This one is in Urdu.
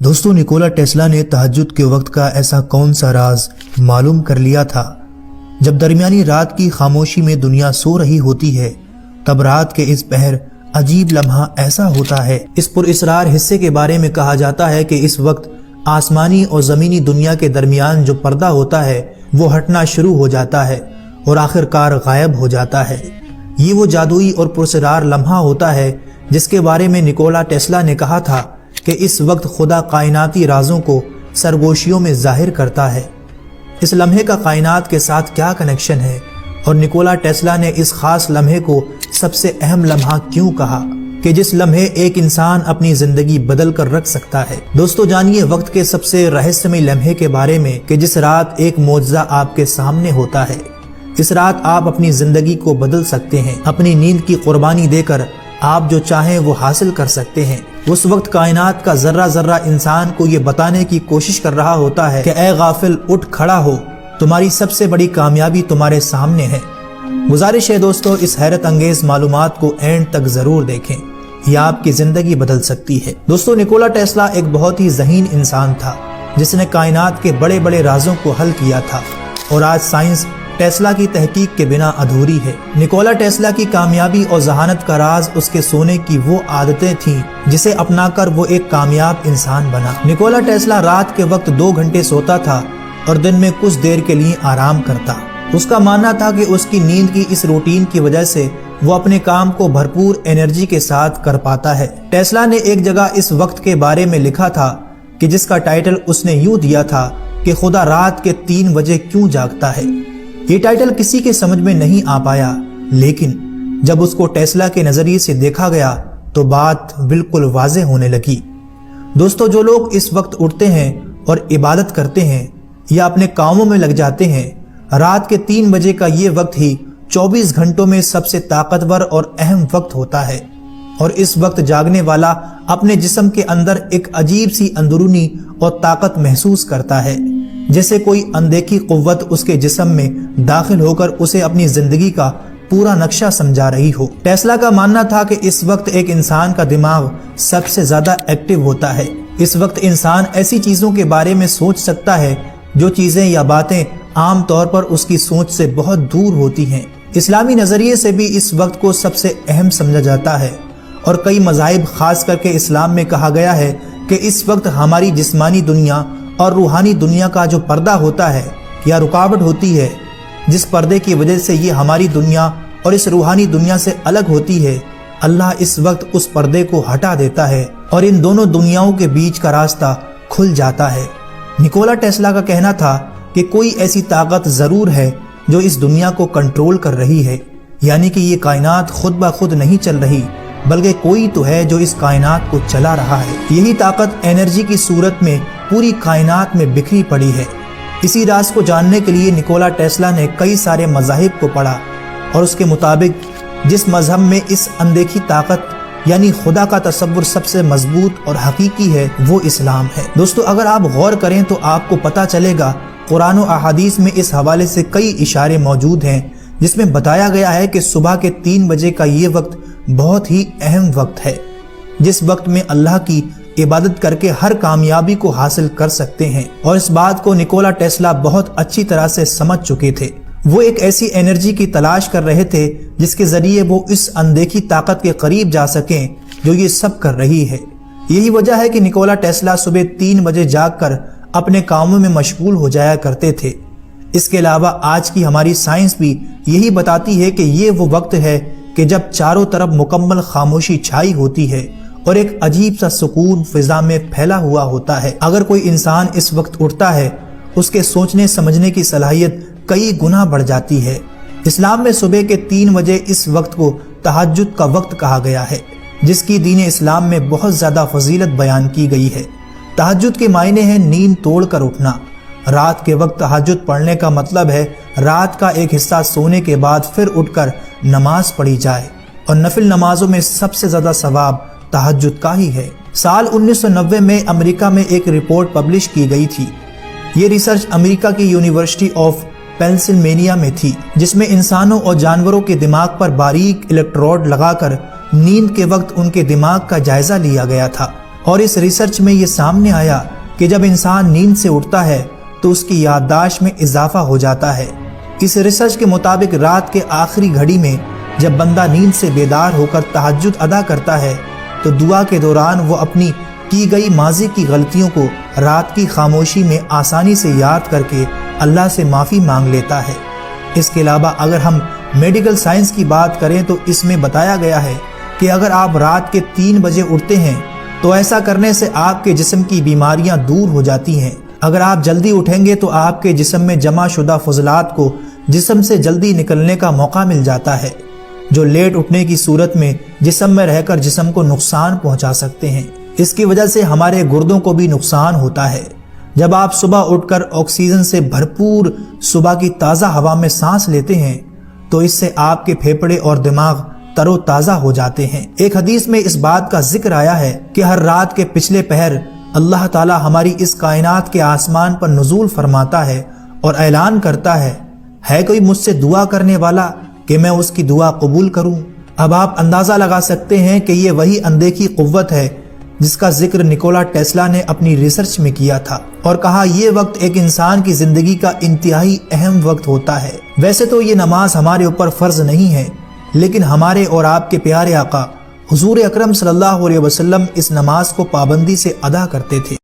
دوستو، نکولا ٹیسلا نے تہجد کے وقت کا ایسا کون سا راز معلوم کر لیا تھا؟ جب درمیانی رات کی خاموشی میں دنیا سو رہی ہوتی ہے، تب رات کے اس پہر عجیب لمحہ ایسا ہوتا ہے۔ اس پر اسرار حصے کے بارے میں کہا جاتا ہے کہ اس وقت آسمانی اور زمینی دنیا کے درمیان جو پردہ ہوتا ہے وہ ہٹنا شروع ہو جاتا ہے اور آخر کار غائب ہو جاتا ہے۔ یہ وہ جادوئی اور پراسرار لمحہ ہوتا ہے جس کے بارے میں نکولا ٹیسلا نے کہا تھا کہ اس وقت خدا کائناتی رازوں کو سرگوشیوں میں ظاہر کرتا ہے۔ اس لمحے کا کائنات کے ساتھ کیا کنیکشن ہے اور نکولا ٹیسلا نے اس خاص لمحے کو سب سے اہم لمحہ کیوں کہا کہ جس لمحے ایک انسان اپنی زندگی بدل کر رکھ سکتا ہے؟ دوستو، جانیے وقت کے سب سے رہسیائی لمحے کے بارے میں کہ جس رات ایک معجزہ آپ کے سامنے ہوتا ہے۔ اس رات آپ اپنی زندگی کو بدل سکتے ہیں، اپنی نیند کی قربانی دے کر آپ جو چاہیں وہ حاصل کر سکتے ہیں۔ اس وقت کائنات کا ذرہ ذرہ انسان کو یہ بتانے کی کوشش کر رہا ہوتا ہے کہ اے غافل، اٹھ کھڑا ہو، تمہاری سب سے بڑی کامیابی تمہارے سامنے ہے۔ گزارش ہے دوستو، اس حیرت انگیز معلومات کو اینڈ تک ضرور دیکھیں، یہ آپ کی زندگی بدل سکتی ہے۔ دوستو، نکولا ٹیسلا ایک بہت ہی ذہین انسان تھا جس نے کائنات کے بڑے بڑے رازوں کو حل کیا تھا، اور آج سائنس ٹیسلا کی تحقیق کے بنا ادھوری ہے۔ نکولا ٹیسلا کی کامیابی اور ذہانت کا راز اس کے سونے کی وہ عادتیں تھیں جسے اپنا کر وہ ایک کامیاب انسان بنا۔ نکولا ٹیسلا رات کے وقت 2 گھنٹے سوتا تھا اور دن میں کچھ دیر کے لیے آرام کرتا۔ اس کا ماننا تھا کہ اس کی نیند کی اس روٹین کی وجہ سے وہ اپنے کام کو بھرپور انرجی کے ساتھ کر پاتا ہے۔ ٹیسلا نے ایک جگہ اس وقت کے بارے میں لکھا تھا کہ جس کا ٹائٹل اس نے یوں دیا تھا کہ خدا رات کے 3 بجے کیوں جاگتا ہے۔ یہ ٹائٹل کسی کے سمجھ میں نہیں آ پایا، لیکن جب اس کو ٹیسلا کے نظریے سے دیکھا گیا تو بات بالکل واضح ہونے لگی۔ دوستو، جو لوگ اس وقت اٹھتے ہیں اور عبادت کرتے ہیں یا اپنے کاموں میں لگ جاتے ہیں، رات کے 3 بجے کا یہ وقت ہی 24 گھنٹوں میں سب سے طاقتور اور اہم وقت ہوتا ہے، اور اس وقت جاگنے والا اپنے جسم کے اندر ایک عجیب سی اندرونی اور طاقت محسوس کرتا ہے، جیسے کوئی اندیکھی قوت اس کے جسم میں داخل ہو کر اسے اپنی زندگی کا پورا نقشہ سمجھا رہی ہو۔ ٹیسلا کا ماننا تھا کہ اس وقت ایک انسان کا دماغ سب سے زیادہ ایکٹیو ہوتا ہے۔ اس وقت انسان ایسی چیزوں کے بارے میں سوچ سکتا ہے جو چیزیں یا باتیں عام طور پر اس کی سوچ سے بہت دور ہوتی ہیں۔ اسلامی نظریے سے بھی اس وقت کو سب سے اہم سمجھا جاتا ہے، اور کئی مذاہب خاص کر کے اسلام میں کہا گیا ہے کہ اس وقت ہماری جسمانی دنیا اور روحانی دنیا کا جو پردہ ہوتا ہے یا رکاوٹ ہوتی ہے، جس پردے کی وجہ سے یہ ہماری دنیا اور اس روحانی دنیا سے الگ ہوتی ہے، اللہ اس وقت اس پردے کو ہٹا دیتا ہے اور ان دونوں دنیاؤں کے بیچ کا راستہ کھل جاتا ہے۔ نکولا ٹیسلا کا کہنا تھا کہ کوئی ایسی طاقت ضرور ہے جو اس دنیا کو کنٹرول کر رہی ہے، یعنی کہ یہ کائنات خود بخود نہیں چل رہی، بلکہ کوئی تو ہے جو اس کائنات کو چلا رہا ہے۔ یہی طاقت انرجی کی صورت میں پوری کائنات میں بکھری پڑی ہے۔ اسی راز کو جاننے کے لیے نکولا ٹیسلا نے کئی سارے مذاہب کو پڑھا، اور اس کے مطابق جس مذہب میں اس اندیکھی طاقت یعنی خدا کا تصور سب سے مضبوط اور حقیقی ہے، وہ اسلام ہے۔ دوستو، اگر آپ غور کریں تو آپ کو پتہ چلے گا قرآن و احادیث میں اس حوالے سے کئی اشارے موجود ہیں جس میں بتایا گیا ہے کہ صبح کے 3 بجے کا یہ وقت بہت ہی اہم وقت ہے، جس وقت میں اللہ کی عبادت کر کے ہر کامیابی کو حاصل کر سکتے ہیں۔ اور اس بات کو نکولا ٹیسلا بہت اچھی طرح سے سمجھ چکے تھے۔ وہ ایک ایسی انرجی کی تلاش کر رہے تھے جس کے ذریعے وہ اس اندیکھی طاقت کے قریب جا سکیں جو یہ سب کر رہی ہے۔ یہی وجہ ہے کہ نکولا ٹیسلا صبح 3 بجے جاگ کر اپنے کاموں میں مشغول ہو جایا کرتے تھے۔ اس کے علاوہ آج کی ہماری سائنس بھی یہی بتاتی ہے کہ یہ وہ وقت ہے کہ جب چاروں طرف مکمل خاموشی چھائی ہوتی ہے اور ایک عجیب سا سکون فضا میں پھیلا ہوا ہوتا ہے۔ اگر کوئی انسان اس وقت اٹھتا ہے، اس کے سوچنے سمجھنے کی صلاحیت کئی گنا بڑھ جاتی ہے۔ اسلام میں صبح کے 3 بجے اس وقت کو تہجد کا وقت کہا گیا ہے، جس کی دین اسلام میں بہت زیادہ فضیلت بیان کی گئی ہے۔ تہجد کے معنی ہے نیند توڑ کر اٹھنا۔ رات کے وقت تہجد پڑھنے کا مطلب ہے رات کا ایک حصہ سونے کے بعد پھر اٹھ کر نماز پڑھی جائے، اور نفل نمازوں میں سب سے زیادہ ثواب تہجد کا ہی ہے۔ سال 1990 میں امریکہ میں ایک رپورٹ پبلش کی گئی تھی۔ یہ ریسرچ امریکہ کی یونیورسٹی آف پینسلوینیا میں تھی، جس میں انسانوں اور جانوروں کے دماغ پر باریک الیکٹروڈ لگا کر نیند کے وقت ان کے دماغ کا جائزہ لیا گیا تھا۔ اور اس ریسرچ میں یہ سامنے آیا کہ جب انسان نیند سے اٹھتا ہے تو اس کی یادداشت میں اضافہ ہو جاتا ہے۔ اس ریسرچ کے مطابق رات کے آخری گھڑی میں جب بندہ نیند سے بیدار ہو کر تہجد ادا کرتا ہے تو دعا کے دوران وہ اپنی کی گئی ماضی کی غلطیوں کو رات کی خاموشی میں آسانی سے یاد کر کے اللہ سے معافی مانگ لیتا ہے۔ اس کے علاوہ اگر ہم میڈیکل سائنس کی بات کریں تو اس میں بتایا گیا ہے کہ اگر آپ رات کے 3 بجے اٹھتے ہیں تو ایسا کرنے سے آپ کے جسم کی بیماریاں دور ہو جاتی ہیں۔ اگر آپ جلدی اٹھیں گے تو آپ کے جسم میں جمع شدہ فضلات کو جسم سے جلدی نکلنے کا موقع مل جاتا ہے، جو لیٹ اٹھنے کی صورت میں جسم میں رہ کر جسم کو نقصان پہنچا سکتے ہیں۔ اس کی وجہ سے ہمارے گردوں کو بھی نقصان ہوتا ہے۔ جب آپ صبح اٹھ کر آکسیجن سے بھرپور صبح کی تازہ ہوا میں سانس لیتے ہیں تو اس سے آپ کے پھیپھڑے اور دماغ تر و تازہ ہو جاتے ہیں۔ ایک حدیث میں اس بات کا ذکر آیا ہے کہ ہر رات کے پچھلے پہر اللہ تعالی ہماری اس کائنات کے آسمان پر نزول فرماتا ہے اور اعلان کرتا ہے کوئی مجھ سے دعا کرنے والا کہ میں اس کی دعا قبول کروں۔ اب آپ اندازہ لگا سکتے ہیں کہ یہ وہی اندیکھی قوت ہے جس کا ذکر نکولا ٹیسلا نے اپنی ریسرچ میں کیا تھا اور کہا یہ وقت ایک انسان کی زندگی کا انتہائی اہم وقت ہوتا ہے۔ ویسے تو یہ نماز ہمارے اوپر فرض نہیں ہے، لیکن ہمارے اور آپ کے پیارے آقا حضور اکرم صلی اللہ علیہ وسلم اس نماز کو پابندی سے ادا کرتے تھے۔